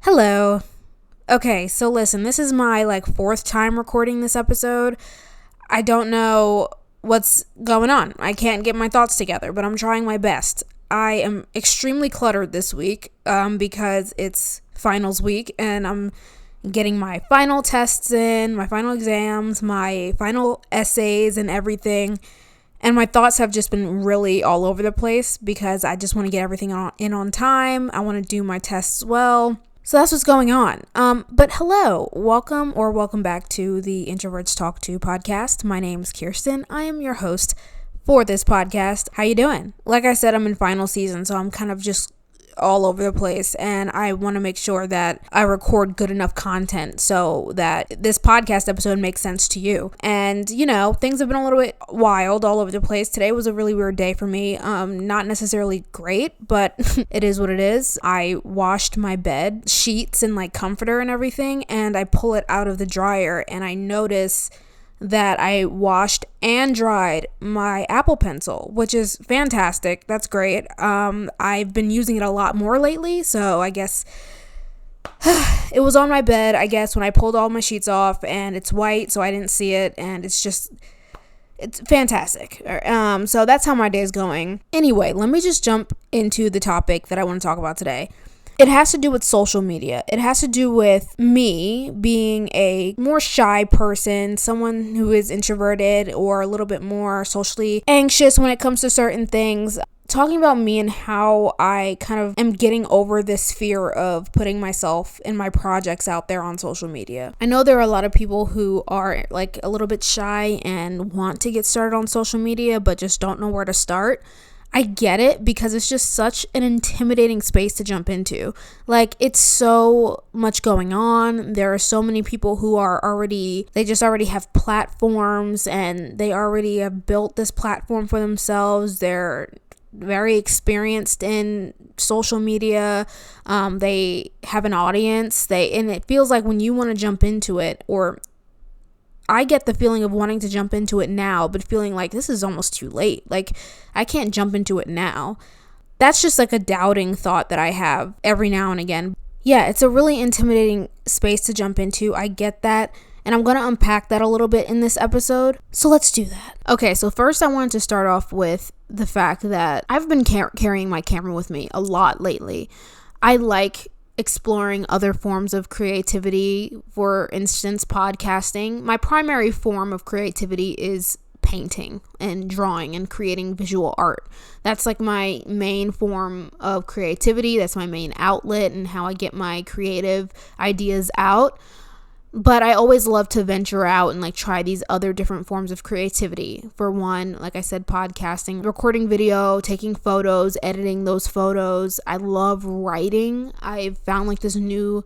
Hello. Okay, so listen, this is my fourth time recording this episode. I don't know what's going on. I can't get my thoughts together, but I'm trying my best. I am extremely cluttered this week because it's finals week and I'm getting my final tests in, my final exams, my final essays and everything. And my thoughts have just been really all over the place because I just want to get everything in on time. I want to do my tests well. So that's what's going on. But hello, welcome back to the Introverts Talk To podcast. My name is Kirsten. I am your host for this podcast. How you doing? Like I said, I'm in final season, so I'm kind of just all over the place, and I want to make sure that I record good enough content so that this podcast episode makes sense to you. And things have been a little bit wild all over the place. Today was a really weird day for me. Not necessarily great, but it is what it is. I washed my bed sheets and comforter and everything, and I pull it out of the dryer and I notice that I washed and dried my Apple Pencil, which is fantastic. That's great. I've been using it a lot more lately, so I guess it was on my bed, I guess, when I pulled all my sheets off, and it's white, so I didn't see it, and it's fantastic. So that's how my day is going. Anyway, let me just jump into the topic that I want to talk about today. It has to do with social media. It has to do with me being a more shy person, someone who is introverted or a little bit more socially anxious when it comes to certain things. Talking about me and how I kind of am getting over this fear of putting myself and my projects out there on social media. I know there are a lot of people who are a little bit shy and want to get started on social media, but just don't know where to start. I get it because it's just such an intimidating space to jump into. It's so much going on. There are so many people who already have platforms and they already have built this platform for themselves. They're very experienced in social media. They have an audience. And it feels like when you want to jump into it, or I get the feeling of wanting to jump into it now, but feeling like this is almost too late. I can't jump into it now. That's just a doubting thought that I have every now and again. Yeah, it's a really intimidating space to jump into. I get that. And I'm going to unpack that a little bit in this episode. So let's do that. Okay, so first I wanted to start off with the fact that I've been carrying my camera with me a lot lately. I like exploring other forms of creativity, for instance, podcasting. My primary form of creativity is painting and drawing and creating visual art. That's my main form of creativity. That's my main outlet and how I get my creative ideas out. But I always love to venture out and try these other different forms of creativity. For one, like I said, podcasting, recording video, taking photos, editing those photos. I love writing. I've found this new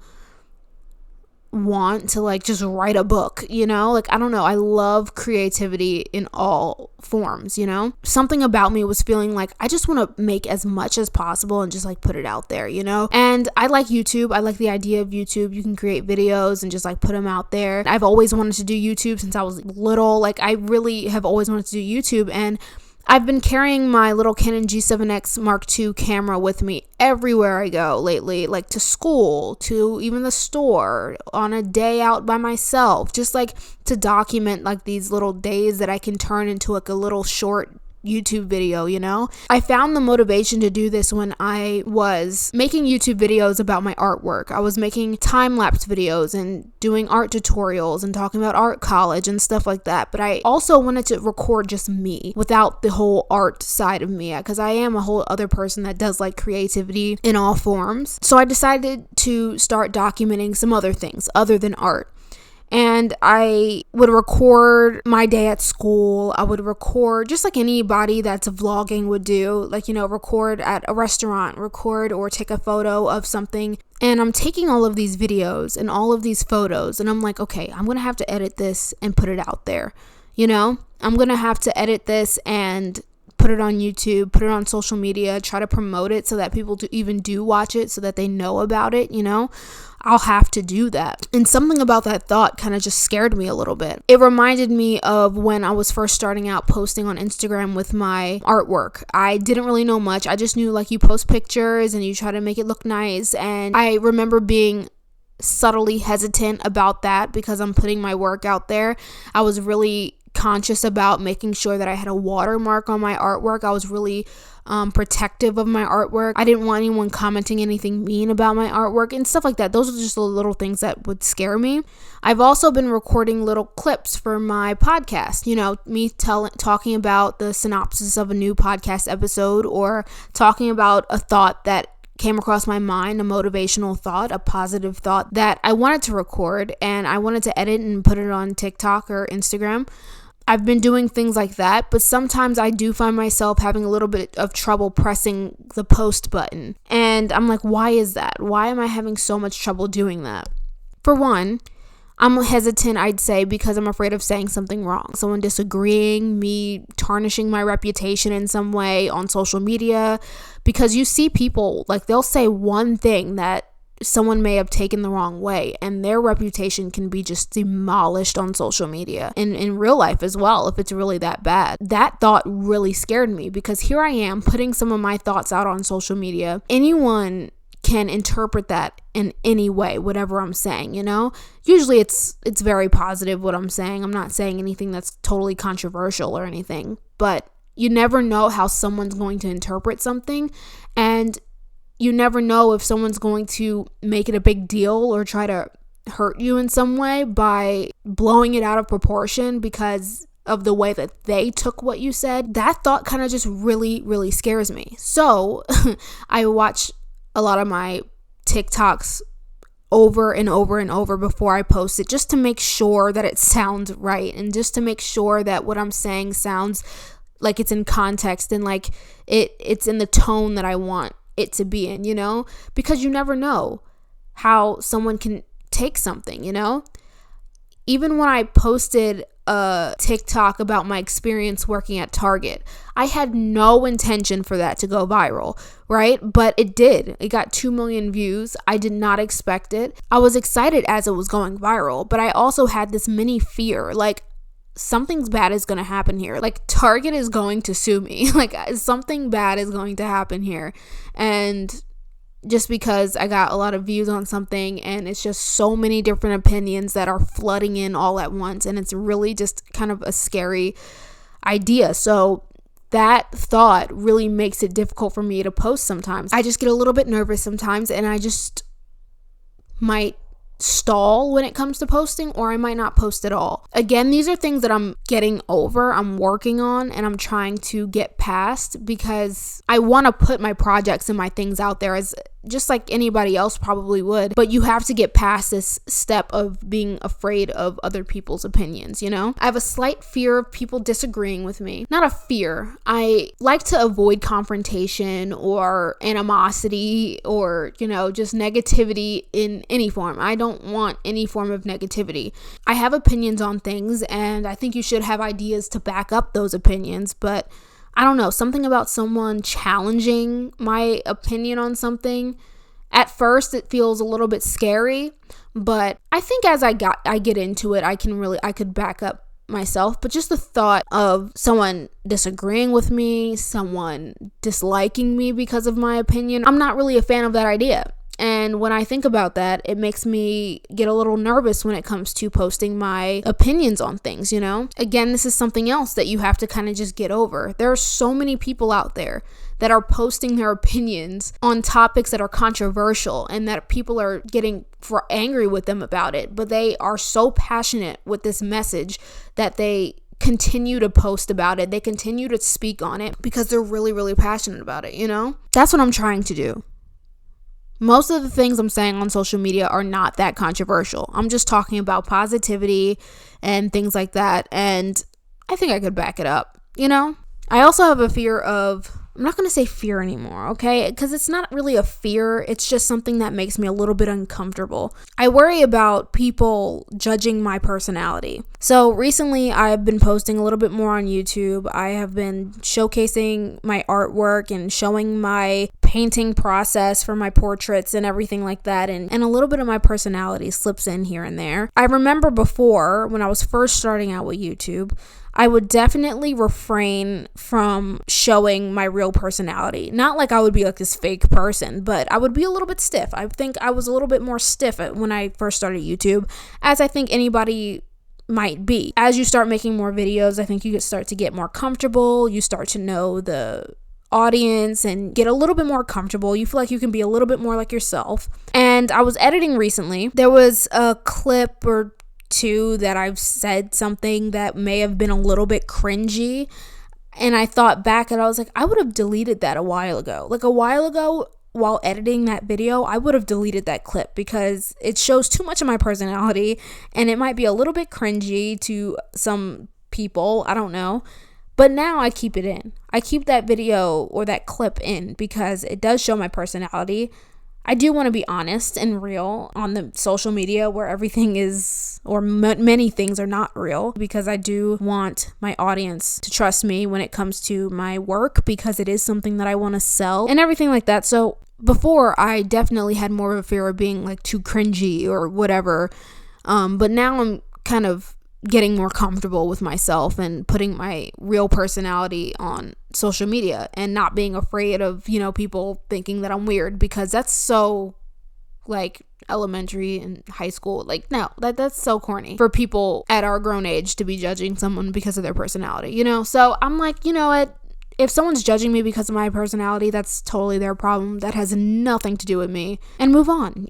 want to just write a book, I don't know. I love creativity in all forms, Something about me was feeling I just want to make as much as possible and just put it out there, And I like YouTube. I like the idea of YouTube. You can create videos and just put them out there. I've always wanted to do YouTube since I was little. I really have always wanted to do YouTube, and I've been carrying my little Canon G7X Mark II camera with me everywhere I go lately, to school, to even the store, on a day out by myself, just to document these little days that I can turn into a little short YouTube video, I found the motivation to do this when I was making YouTube videos about my artwork. I was making time-lapse videos and doing art tutorials and talking about art college and stuff like that. But I also wanted to record just me without the whole art side of me, because I am a whole other person that does creativity in all forms. So I decided to start documenting some other things other than art. And I would record my day at school. I would record just like anybody that's vlogging would do, record at a restaurant, record or take a photo of something. And I'm taking all of these videos and all of these photos, and I'm okay, I'm going to have to edit this and put it out there. I'm going to have to edit this and put it on YouTube, put it on social media, try to promote it so that people even do watch it, so that they know about it, I'll have to do that. And something about that thought kind of just scared me a little bit. It reminded me of when I was first starting out posting on Instagram with my artwork. I didn't really know much. I just knew like you post pictures and you try to make it look nice. And I remember being subtly hesitant about that because I'm putting my work out there. I was really conscious about making sure that I had a watermark on my artwork. I was really protective of my artwork. I didn't want anyone commenting anything mean about my artwork and stuff like that. Those are just the little things that would scare me. I've also been recording little clips for my podcast, me talking about the synopsis of a new podcast episode, or talking about a thought that came across my mind, a motivational thought, a positive thought that I wanted to record, and I wanted to edit and put it on TikTok or Instagram. I've been doing things like that, but sometimes I do find myself having a little bit of trouble pressing the post button. And I'm like, why is that? Why am I having so much trouble doing that? For one, I'm hesitant, I'd say, because I'm afraid of saying something wrong. Someone disagreeing, me tarnishing my reputation in some way on social media. Because you see people, like, they'll say one thing that someone may have taken the wrong way, and their reputation can be just demolished on social media and in real life as well, if it's really that bad. That thought really scared me, because here I am putting some of my thoughts out on social media. Anyone can interpret that in any way, whatever I'm saying, Usually it's very positive what I'm saying. I'm not saying anything that's totally controversial or anything, but you never know how someone's going to interpret something, and you never know if someone's going to make it a big deal or try to hurt you in some way by blowing it out of proportion because of the way that they took what you said. That thought kind of just really, really scares me. So I watch a lot of my TikToks over and over and over before I post it, just to make sure that it sounds right, and just to make sure that what I'm saying sounds like it's in context and like it's in the tone that I want it to be in, because you never know how someone can take something, Even when I posted a TikTok about my experience working at Target, I had no intention for that to go viral, right? But it did. It got 2 million views. I did not expect it. I was excited as it was going viral, but I also had this mini fear, like, something's bad is going to happen here. Like, Target is going to sue me. Like, something bad is going to happen here. And just because I got a lot of views on something, and it's just so many different opinions that are flooding in all at once, and it's really just kind of a scary idea. So that thought really makes it difficult for me to post sometimes. I just get a little bit nervous sometimes, and I just might stall when it comes to posting, or I might not post at all. Again, these are things that I'm getting over, I'm working on, and I'm trying to get past, because I want to put my projects and my things out there as just like anybody else probably would, but you have to get past this step of being afraid of other people's opinions, I have a slight fear of people disagreeing with me. Not a fear. I like to avoid confrontation or animosity or, just negativity in any form. I don't want any form of negativity. I have opinions on things, and I think you should have ideas to back up those opinions, but I don't know, something about someone challenging my opinion on something. At first, it feels a little bit scary, but I think as I get into it, I could back up myself. But just the thought of someone disagreeing with me, someone disliking me because of my opinion, I'm not really a fan of that idea. And when I think about that, it makes me get a little nervous when it comes to posting my opinions on things, Again, this is something else that you have to kind of just get over. There are so many people out there that are posting their opinions on topics that are controversial, and that people are getting angry with them about it. But they are so passionate with this message that they continue to post about it. They continue to speak on it because they're really, really passionate about it, That's what I'm trying to do. Most of the things I'm saying on social media are not that controversial. I'm just talking about positivity and things like that, and I think I could back it up, I also have a fear of I'm not going to say fear anymore, okay? Because it's not really a fear. It's just something that makes me a little bit uncomfortable. I worry about people judging my personality. So recently I've been posting a little bit more on YouTube. I have been showcasing my artwork and showing my painting process for my portraits and everything like that. And a little bit of my personality slips in here and there. I remember before, when I was first starting out with YouTube, I would definitely refrain from showing my real personality. Not like I would be like this fake person, but I would be a little bit stiff. I think I was a little bit more stiff when I first started YouTube, as I think anybody might be. As you start making more videos, I think you start to get more comfortable. You start to know the audience and get a little bit more comfortable. You feel like you can be a little bit more like yourself. And I was editing recently. There was a clip or two that I've said something that may have been a little bit cringy, and I thought back and I was like, I would have deleted that a while ago. Like a while ago, while editing that video, I would have deleted that clip because it shows too much of my personality and it might be a little bit cringy to some people. I don't know. But now I keep it in. I keep that video or that clip in because it does show my personality. I do want to be honest and real on the social media where everything is, or many things are not real, because I do want my audience to trust me when it comes to my work, because it is something that I want to sell and everything like that. So before, I definitely had more of a fear of being like too cringy or whatever. But now I'm kind of getting more comfortable with myself and putting my real personality on social media and not being afraid of, people thinking that I'm weird, because that's so like elementary and high school. Like, no, that's so corny for people at our grown age to be judging someone because of their personality, So I'm like, you know what? If someone's judging me because of my personality, that's totally their problem. That has nothing to do with me, and move on,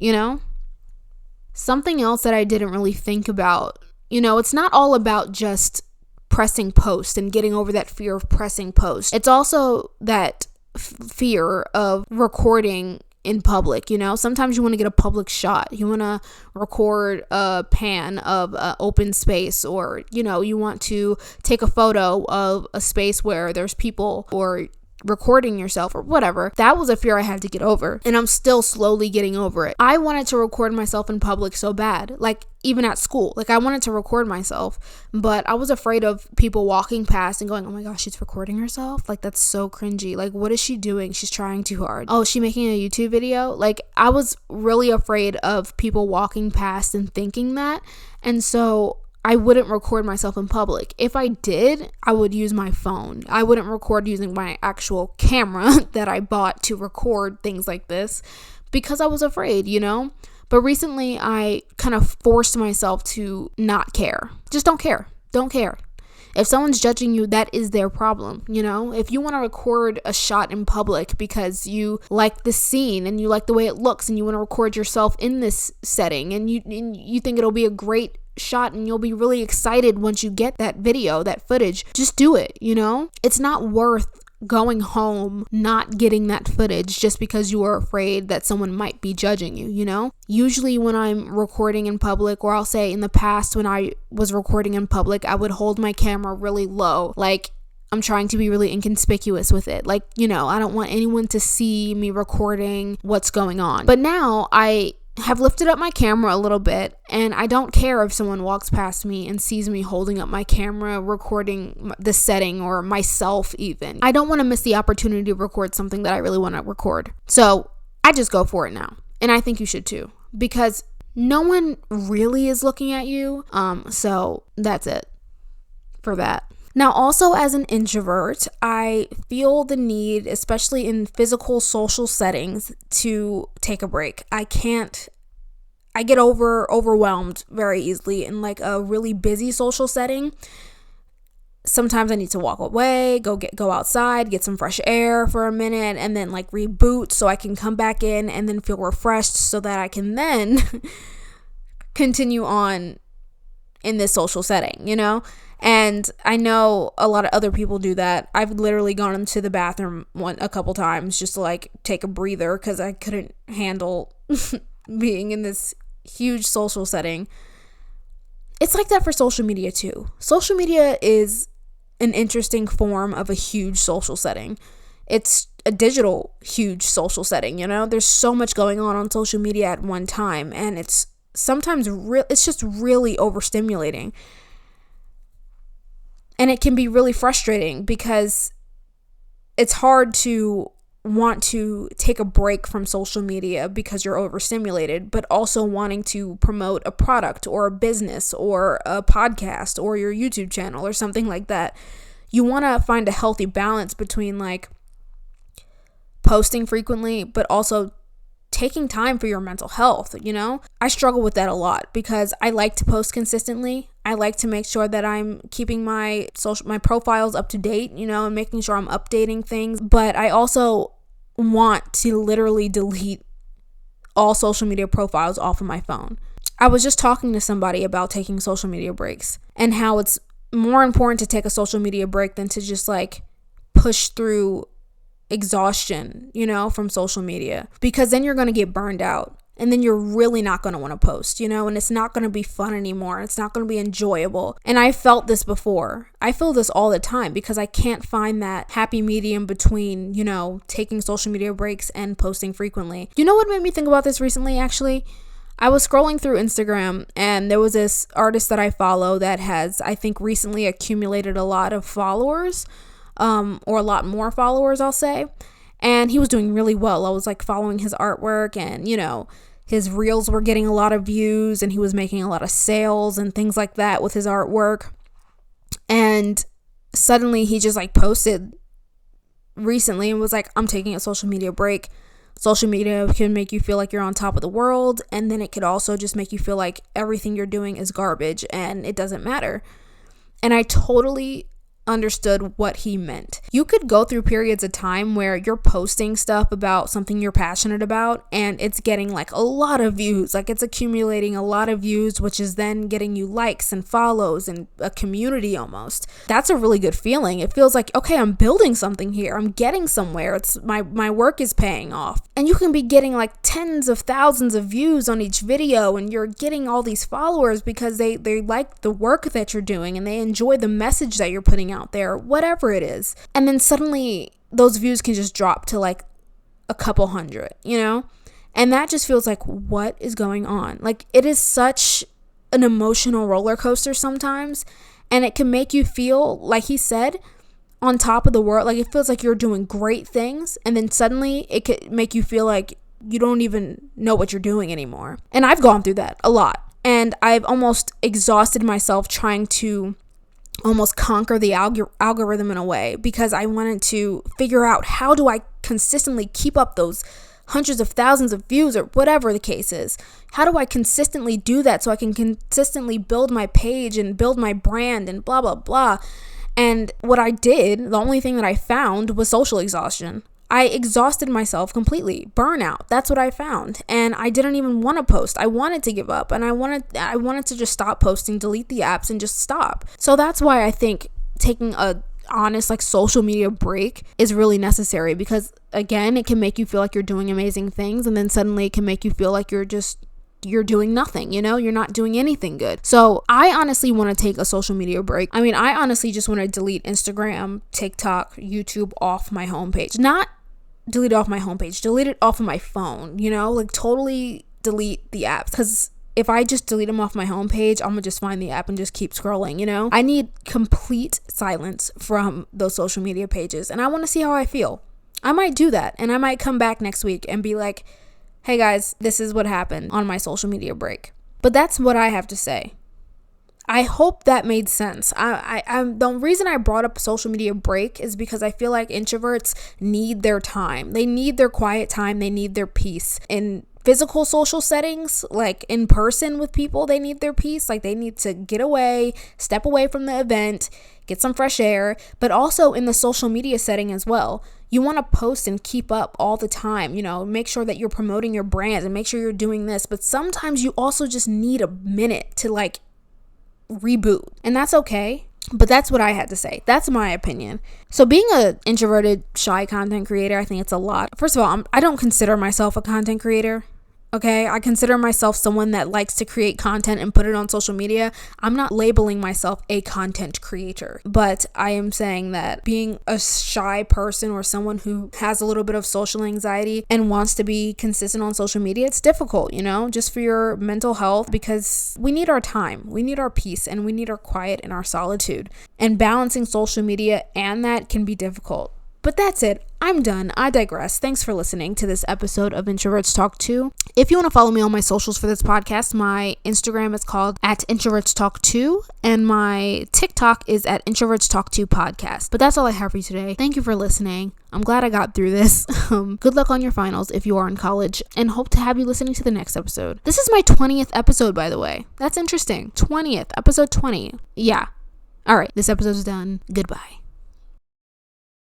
Something else that I didn't really think about, it's not all about just pressing post and getting over that fear of pressing post. It's also that fear of recording in public. Sometimes you want to get a public shot. You want to record a pan of open space, or, you want to take a photo of a space where there's people, or recording yourself or whatever. That was a fear I had to get over, and I'm still slowly getting over it. I wanted to record myself in public so bad, like even at school. Like I wanted to record myself, but I was afraid of people walking past and going, oh my gosh, she's recording herself? Like that's so cringy. Like what is she doing? She's trying too hard. Oh, is she making a YouTube video? Like I was really afraid of people walking past and thinking that, and so I wouldn't record myself in public. If I did, I would use my phone. I wouldn't record using my actual camera that I bought to record things like this, because I was afraid, But recently I kind of forced myself to not care. Just don't care. Don't care. If someone's judging you, that is their problem, If you want to record a shot in public because you like the scene and you like the way it looks and you want to record yourself in this setting and you think it'll be a great shot and you'll be really excited once you get that video, that footage, just do it, It's not worth going home not getting that footage just because you are afraid that someone might be judging you, Usually when I'm recording in public, or I'll say in the past when I was recording in public, I would hold my camera really low, like I'm trying to be really inconspicuous with it. Like, I don't want anyone to see me recording what's going on. But now I have lifted up my camera a little bit, and I don't care if someone walks past me and sees me holding up my camera recording the setting or myself even. I don't want to miss the opportunity to record something that I really want to record. So I just go for it now. And I think you should too, because no one really is looking at you. So that's it for that. Now, also as an introvert, I feel the need, especially in physical social settings, to take a break. I get overwhelmed very easily in like a really busy social setting. Sometimes I need to walk away, go outside, get some fresh air for a minute, and then like reboot so I can come back in and then feel refreshed so that I can then continue on in this social setting, And I know a lot of other people do that. I've literally gone into the bathroom a couple times just to like take a breather because I couldn't handle being in this huge social setting. It's like that for social media too. Social media is an interesting form of a huge social setting. it's a digital huge social setting, there's so much going on social media at one time, and it's sometimes it's just really overstimulating, and it can be really frustrating because it's hard to want to take a break from social media because you're overstimulated, but also wanting to promote a product or a business or a podcast or your YouTube channel or something like that. You want to find a healthy balance between like posting frequently, but also taking time for your mental health, I struggle with that a lot because I like to post consistently. I like to make sure that I'm keeping my profiles up to date, and making sure I'm updating things. But I also want to literally delete all social media profiles off of my phone. I was just talking to somebody about taking social media breaks and how it's more important to take a social media break than to just like push through exhaustion, from social media, because then you're going to get burned out, and then you're really not going to want to post, and it's not going to be fun anymore. It's not going to be enjoyable. And I felt this before. I feel this all the time because I can't find that happy medium between, taking social media breaks and posting frequently. You know what made me think about this recently, actually? I was scrolling through Instagram, and there was this artist that I follow that has, I think, recently accumulated a lot of followers, or a lot more followers, I'll say. And he was doing really well. I was like following his artwork, and his reels were getting a lot of views, and he was making a lot of sales and things like that with his artwork. And suddenly he just like posted recently and was like, I'm taking a social media break. Social media can make you feel like you're on top of the world, and then it could also just make you feel like everything you're doing is garbage and it doesn't matter. And I totally understood what he meant. You could go through periods of time where you're posting stuff about something you're passionate about, and it's getting like a lot of views, like it's accumulating a lot of views, which is then getting you likes and follows and a community almost. That's a really good feeling. It feels like, okay, I'm building something here. I'm getting somewhere. It's my work is paying off. And you can be getting like tens of thousands of views on each video, and you're getting all these followers because they like the work that you're doing, and they enjoy the message that you're putting out there, whatever it is. And then suddenly those views can just drop to like a couple hundred, and that just feels like, what is going on? Like, it is such an emotional roller coaster sometimes, and it can make you feel, like he said, on top of the world. Like, it feels like you're doing great things, and then suddenly it could make you feel like you don't even know what you're doing anymore. And I've gone through that a lot, and I've almost exhausted myself trying to almost conquer the algorithm in a way, because I wanted to figure out, how do I consistently keep up those hundreds of thousands of views, or whatever the case is? How do I consistently do that so I can consistently build my page and build my brand and blah, blah, blah? And what I did, the only thing that I found was social exhaustion. I exhausted myself completely. Burnout. That's what I found. And I didn't even want to post. I wanted to give up, and I wanted to just stop posting, delete the apps, and just stop. So that's why I think taking a honest like social media break is really necessary, because again, it can make you feel like you're doing amazing things, and then suddenly it can make you feel like you're doing nothing, you're not doing anything good. So I honestly want to take a social media break. I mean, I honestly just want to delete Instagram, TikTok, YouTube off my homepage. Not delete it off my homepage, delete it off of my phone, like totally delete the apps. Because if I just delete them off my homepage, I'm gonna just find the app and just keep scrolling, I need complete silence from those social media pages, and I want to see how I feel. I might do that, and I might come back next week and be like, hey guys, this is what happened on my social media break. But that's what I have to say. I hope that made sense. The reason I brought up social media break is because I feel like introverts need their time. They need their quiet time. They need their peace. In physical social settings, like in person with people, they need their peace. Like, they need to get away, step away from the event, get some fresh air. But also in the social media setting as well, you want to post and keep up all the time, make sure that you're promoting your brand and make sure you're doing this. But sometimes you also just need a minute to like reboot, and that's okay. But that's what I had to say. That's my opinion. So being an introverted, shy content creator, I think it's a lot. First of all, I don't consider myself a content creator. Okay, I consider myself someone that likes to create content and put it on social media. I'm not labeling myself a content creator, but I am saying that being a shy person or someone who has a little bit of social anxiety and wants to be consistent on social media, it's difficult, just for your mental health, because we need our time, we need our peace, and we need our quiet and our solitude. And balancing social media and that can be difficult. But that's it. I'm done. I digress. Thanks for listening to this episode of Introverts Talk 2. If you want to follow me on my socials for this podcast, my Instagram is called @IntrovertsTalk2 and my TikTok is @IntrovertsTalk2podcast. But that's all I have for you today. Thank you for listening. I'm glad I got through this. Good luck on your finals if you are in college, and hope to have you listening to the next episode. This is my 20th episode, by the way. That's interesting. 20th, episode 20. Yeah. All right. This episode's done. Goodbye.